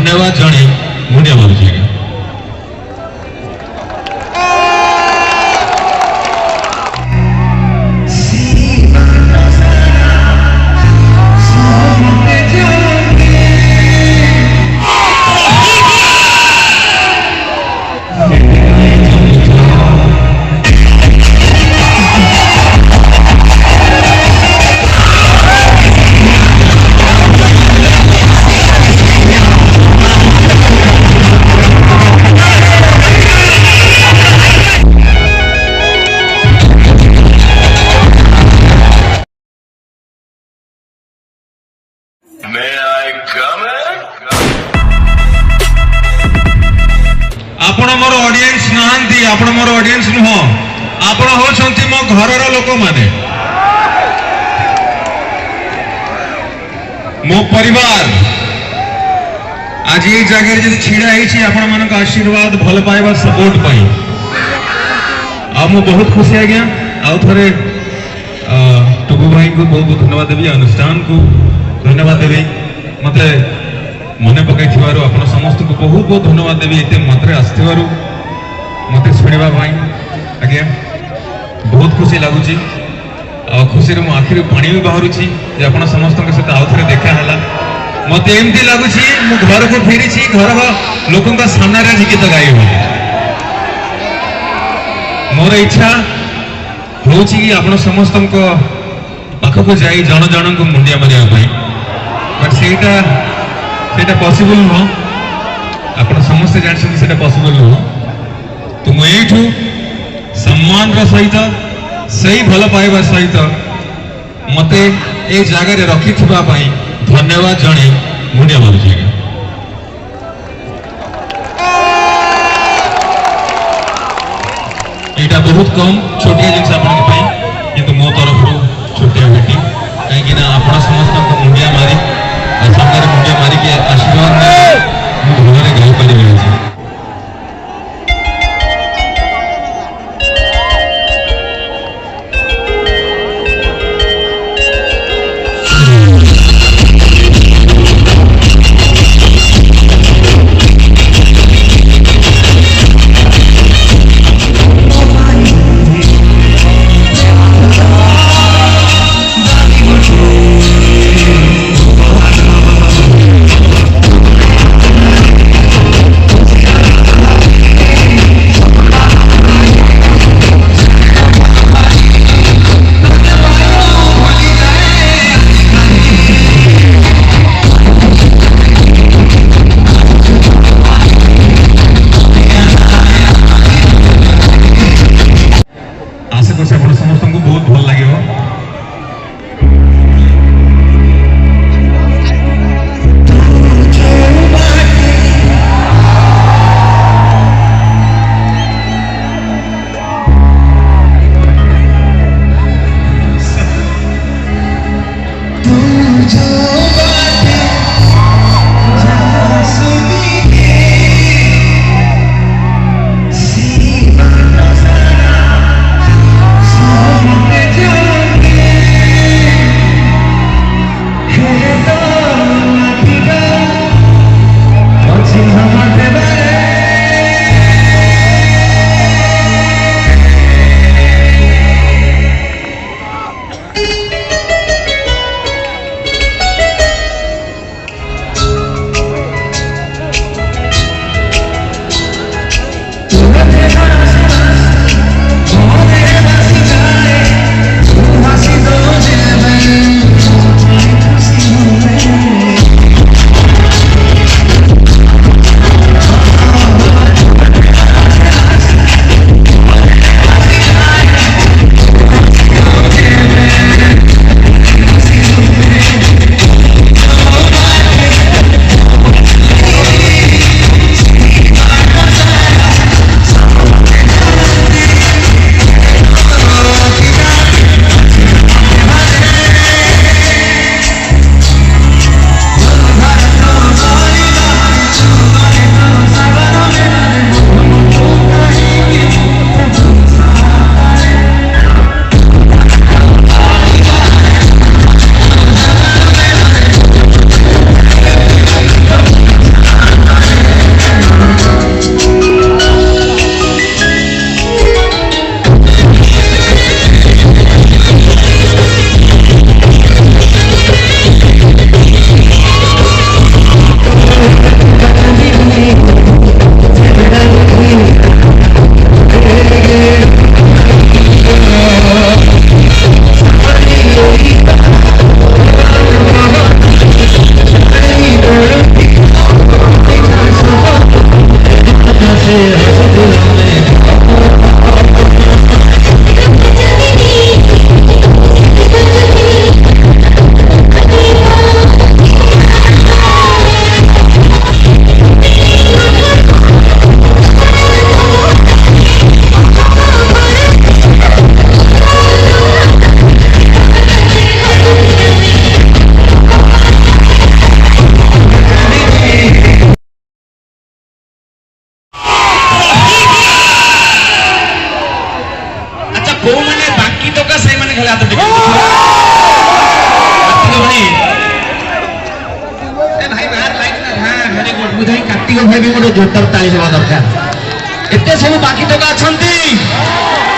धन्यवाद जणे मुंडिया मारुची। आपण मोर ऑडियंस नहांती, आपण मोर ऑडियंस नुह, आपण होचंती मो घरर लोक माने, मो परिवार। आज ये जगह जे छिड़ा है आपण मानक आशीर्वाद भल पाइबा सपोर्ट पाई आ मो बहुत खुशी आ गया। आउ थरे टुकु भाई को बहुत बहुत धन्यवाद देवी, अनुष्ठान को धन्यवाद देवी, मते मने पकाई थिवारु आपण समस्त को बहुत बहुत धन्यवाद देवी। एते मात्रे आस्थिवारु मते सुनिबा भाई आज्ञा बहुत खुशी लागुची आ खुशी रे मो आखिर पानी भी बाहरुची जे आपण समस्त के साथ आउथरे देखा हला। मते एमती लागुची मो घर को फेरी छी, घर लोकन का सामने रे गीत गाई हो। मोर इच्छा होची कि आपण समस्त को पाख को जाई जन जन को मुंडिया मारिया भाई, बट सेटा पॉसिबल नुह। आपण समस्त जानछन सेटा पॉसिबल नुह। तो मु एठू सम्मान र सहित सही भल पाइबा सहित मते ए जगह रे रखी थिबा पई धन्यवाद जणे मुंडिया मारुची। एटा बहुत कम छोटिया जिनस आपण पई, किंतु मो तरफ छोटिया भेटी कहीं ना आपण समस्त को मुंडिया मारी सामने मुंडिया मारी के आशीर्वाद घरे गाई पारि। बुझाई कार्तिक भाई भी गोटे जोरदार ताली देवा दरकार एते सब बाकी टका अछंती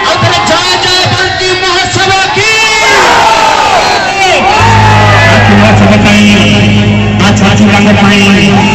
आ तरे जय जय बंटी महोत्सव की महोत्सव पाई आ छाची रंग पाई